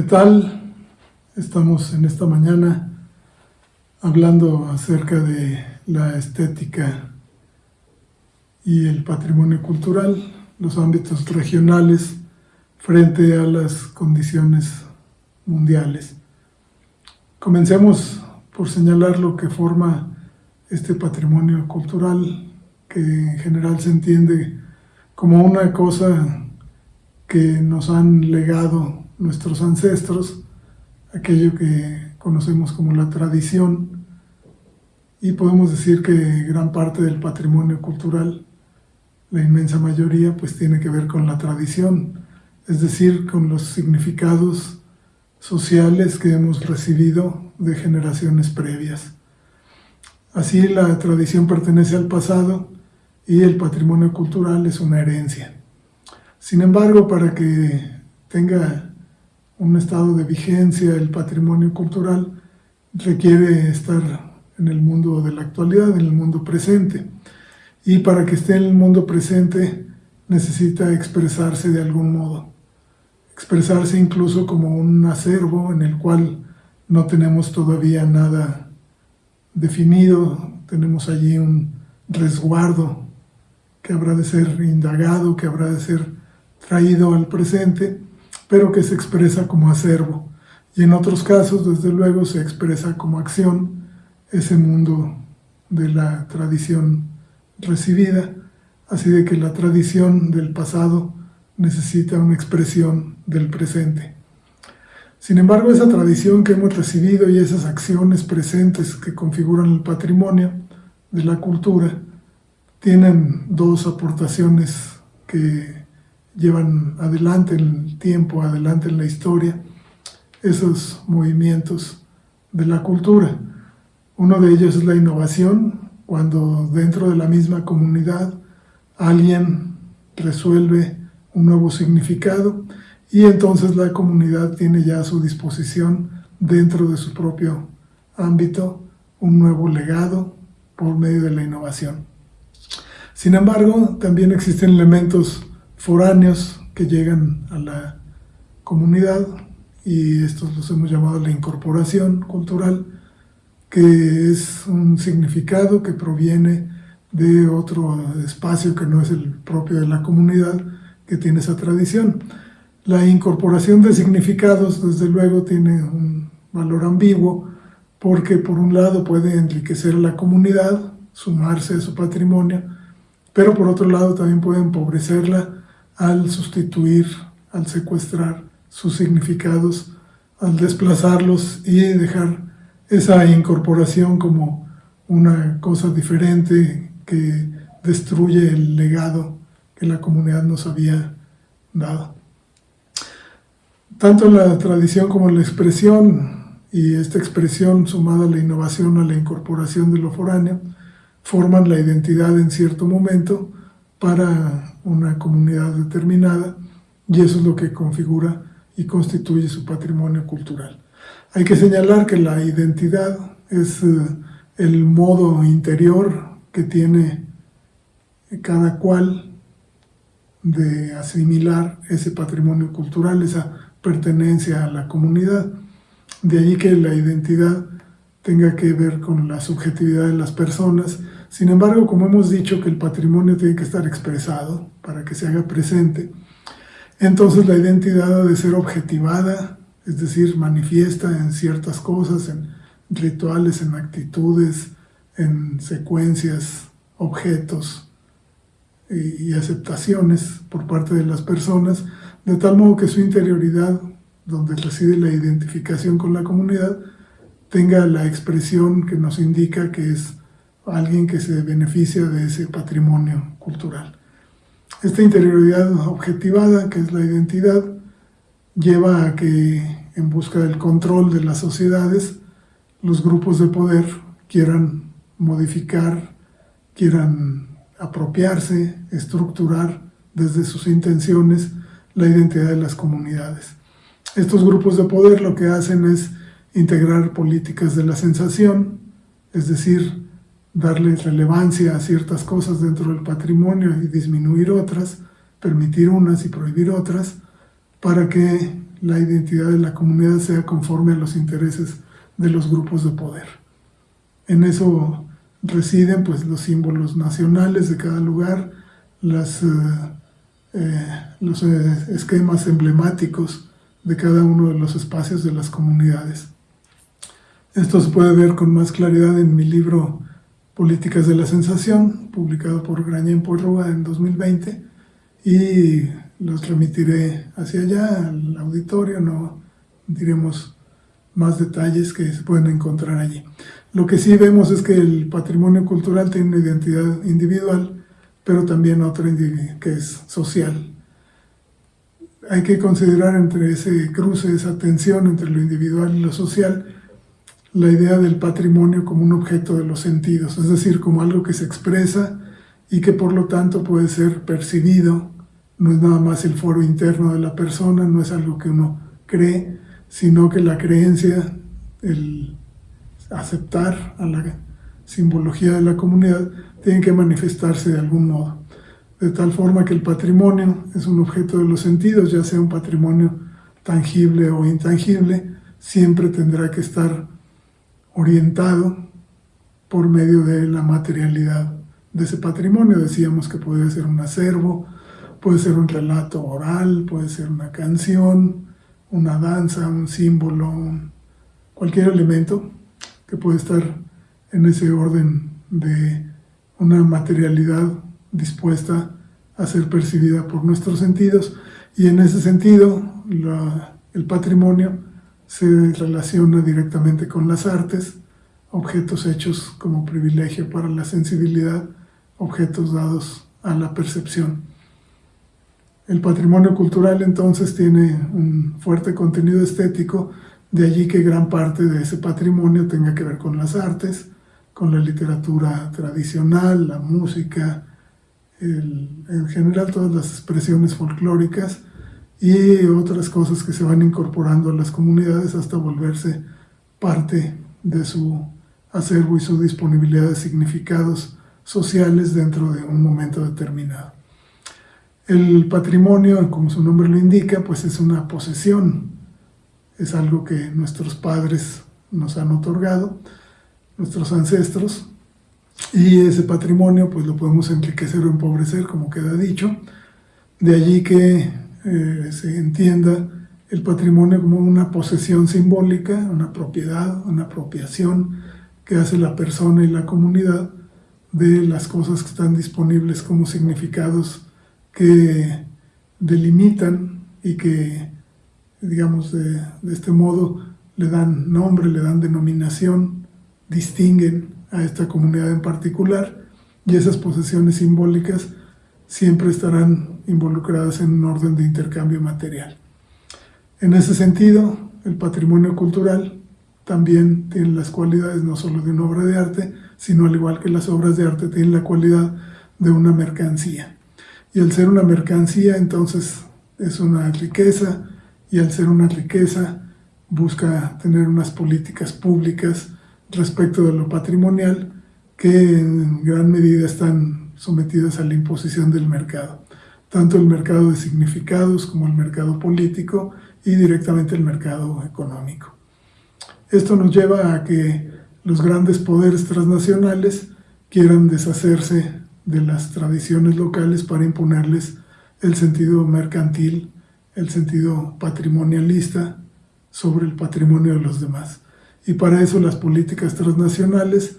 tal? Estamos en esta mañana hablando acerca de la estética y el patrimonio cultural, los ámbitos regionales frente a las condiciones mundiales. Comencemos por señalar lo que forma este patrimonio cultural, que en general se entiende como una cosa que nos han legado nuestros ancestros, aquello que conocemos como la tradición, y podemos decir que gran parte del patrimonio cultural, la inmensa mayoría, pues tiene que ver con la tradición, es decir, con los significados sociales que hemos recibido de generaciones previas. Así, la tradición pertenece al pasado y el patrimonio cultural es una herencia. Sin embargo, para que tenga un estado de vigencia el patrimonio cultural, requiere estar en el mundo de la actualidad, en el mundo presente. Y para que esté en el mundo presente, necesita expresarse de algún modo. Expresarse incluso como un acervo en el cual no tenemos todavía nada definido, tenemos allí un resguardo que habrá de ser indagado, que habrá de ser traído al presente, pero que se expresa como acervo. Y en otros casos, desde luego, se expresa como acción ese mundo de la tradición recibida, así de que la tradición del pasado necesita una expresión del presente. Sin embargo, esa tradición que hemos recibido y esas acciones presentes que configuran el patrimonio de la cultura tienen dos aportaciones que llevan adelante en el tiempo, adelante en la historia, esos movimientos de la cultura. Uno de ellos es la innovación, cuando dentro de la misma comunidad alguien resuelve un nuevo significado y entonces la comunidad tiene ya a su disposición, dentro de su propio ámbito, un nuevo legado por medio de la innovación. Sin embargo, también existen elementos foráneos que llegan a la comunidad, y estos los hemos llamado la incorporación cultural, que es un significado que proviene de otro espacio que no es el propio de la comunidad, que tiene esa tradición. La incorporación de significados, desde luego, tiene un valor ambiguo, porque por un lado puede enriquecer a la comunidad, sumarse a su patrimonio, pero por otro lado también puede empobrecerla al sustituir, al secuestrar sus significados, al desplazarlos y dejar esa incorporación como una cosa diferente que destruye el legado que la comunidad nos había dado. Tanto la tradición como la expresión, y esta expresión sumada a la innovación, a la incorporación de lo foráneo, forman la identidad en cierto momento para una comunidad determinada, y eso es lo que configura y constituye su patrimonio cultural. Hay que señalar que la identidad es el modo interior que tiene cada cual de asimilar ese patrimonio cultural, esa pertenencia a la comunidad. De allí que la identidad tenga que ver con la subjetividad de las personas. Sin embargo, como hemos dicho que el patrimonio tiene que estar expresado para que se haga presente, entonces la identidad ha de ser objetivada, es decir, manifiesta en ciertas cosas, en rituales, en actitudes, en secuencias, objetos y aceptaciones por parte de las personas, de tal modo que su interioridad, donde reside la identificación con la comunidad, tenga la expresión que nos indica que es alguien que se beneficia de ese patrimonio cultural. Esta interioridad objetivada, que es la identidad, lleva a que, en busca del control de las sociedades, los grupos de poder quieran modificar, quieran apropiarse, estructurar desde sus intenciones la identidad de las comunidades. Estos grupos de poder lo que hacen es integrar políticas de la sensación, es decir, darle relevancia a ciertas cosas dentro del patrimonio y disminuir otras, permitir unas y prohibir otras, para que la identidad de la comunidad sea conforme a los intereses de los grupos de poder. En eso residen pues los símbolos nacionales de cada lugar, los esquemas emblemáticos de cada uno de los espacios de las comunidades. Esto se puede ver con más claridad en mi libro Políticas de la Sensación, publicado por Graña en Porrúa en 2020, y los remitiré hacia allá, al auditorio, no diremos más detalles que se pueden encontrar allí. Lo que sí vemos es que el patrimonio cultural tiene una identidad individual, pero también otra que es social. Hay que considerar entre ese cruce, esa tensión entre lo individual y lo social, la idea del patrimonio como un objeto de los sentidos, es decir, como algo que se expresa y que por lo tanto puede ser percibido. No es nada más el foro interno de la persona, no es algo que uno cree, sino que la creencia, el aceptar a la simbología de la comunidad, tiene que manifestarse de algún modo. De tal forma que el patrimonio es un objeto de los sentidos, ya sea un patrimonio tangible o intangible, siempre tendrá que estar orientado por medio de la materialidad de ese patrimonio. Decíamos que puede ser un acervo, puede ser un relato oral, puede ser una canción, una danza, un símbolo, cualquier elemento que puede estar en ese orden de una materialidad dispuesta a ser percibida por nuestros sentidos. Y en ese sentido, el patrimonio se relaciona directamente con las artes, objetos hechos como privilegio para la sensibilidad, objetos dados a la percepción. El patrimonio cultural entonces tiene un fuerte contenido estético, de allí que gran parte de ese patrimonio tenga que ver con las artes, con la literatura tradicional, la música, en general todas las expresiones folclóricas y otras cosas que se van incorporando a las comunidades hasta volverse parte de su acervo y su disponibilidad de significados sociales dentro de un momento determinado. El patrimonio, como su nombre lo indica, pues es una posesión, es algo que nuestros padres nos han otorgado, nuestros ancestros, y ese patrimonio pues lo podemos enriquecer o empobrecer, como queda dicho. De allí que se entienda el patrimonio como una posesión simbólica, una propiedad, una apropiación que hace la persona y la comunidad de las cosas que están disponibles como significados que delimitan y que, digamos, de este modo le dan nombre, le dan denominación, distinguen a esta comunidad en particular, y esas posesiones simbólicas siempre estarán involucradas en un orden de intercambio material. En ese sentido, el patrimonio cultural también tiene las cualidades no solo de una obra de arte, sino al igual que las obras de arte tienen la cualidad de una mercancía. Y al ser una mercancía, entonces es una riqueza, y al ser una riqueza busca tener unas políticas públicas respecto de lo patrimonial que en gran medida están sometidas a la imposición del mercado, tanto el mercado de significados como el mercado político y directamente el mercado económico. Esto nos lleva a que los grandes poderes transnacionales quieran deshacerse de las tradiciones locales para imponerles el sentido mercantil, el sentido patrimonialista sobre el patrimonio de los demás. Y para eso las políticas transnacionales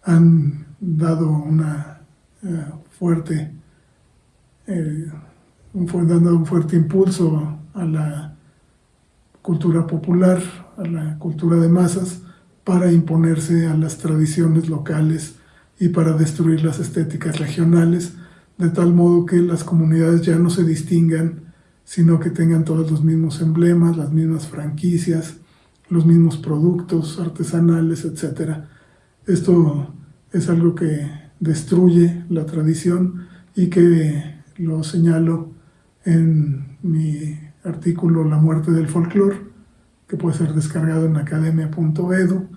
han dado un fuerte impulso a la cultura popular, a la cultura de masas, para imponerse a las tradiciones locales y para destruir las estéticas regionales, de tal modo que las comunidades ya no se distingan, sino que tengan todos los mismos emblemas, las mismas franquicias, los mismos productos artesanales, etc. Esto es algo que destruye la tradición y que lo señalo en mi artículo La muerte del folclore, que puede ser descargado en academia.edu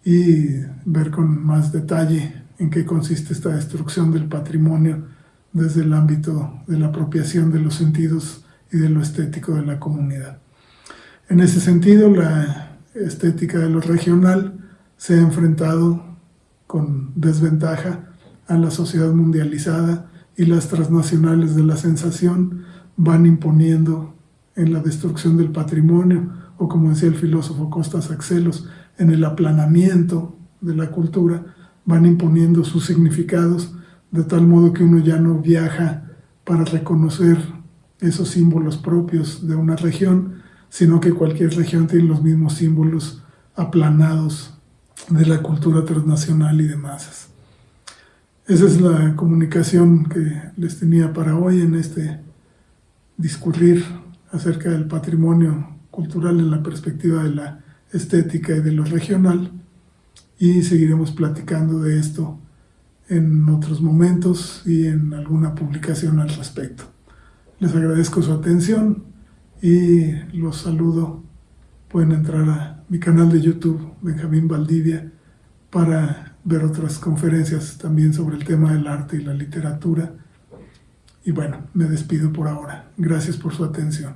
y ver con más detalle en qué consiste esta destrucción del patrimonio desde el ámbito de la apropiación de los sentidos y de lo estético de la comunidad. En ese sentido, la estética de lo regional se ha enfrentado con desventaja a la sociedad mundializada, y las transnacionales de la sensación van imponiendo en la destrucción del patrimonio, o como decía el filósofo Costas Axelos, en el aplanamiento de la cultura, van imponiendo sus significados de tal modo que uno ya no viaja para reconocer esos símbolos propios de una región, sino que cualquier región tiene los mismos símbolos aplanados de la cultura transnacional y de masas. Esa es la comunicación que les tenía para hoy en este discurrir acerca del patrimonio cultural en la perspectiva de la estética y de lo regional, y seguiremos platicando de esto en otros momentos y en alguna publicación al respecto. Les agradezco su atención y los saludo. Pueden entrar a mi canal de YouTube, Benjamín Valdivia, para ver otras conferencias también sobre el tema del arte y la literatura. Y bueno, me despido por ahora. Gracias por su atención.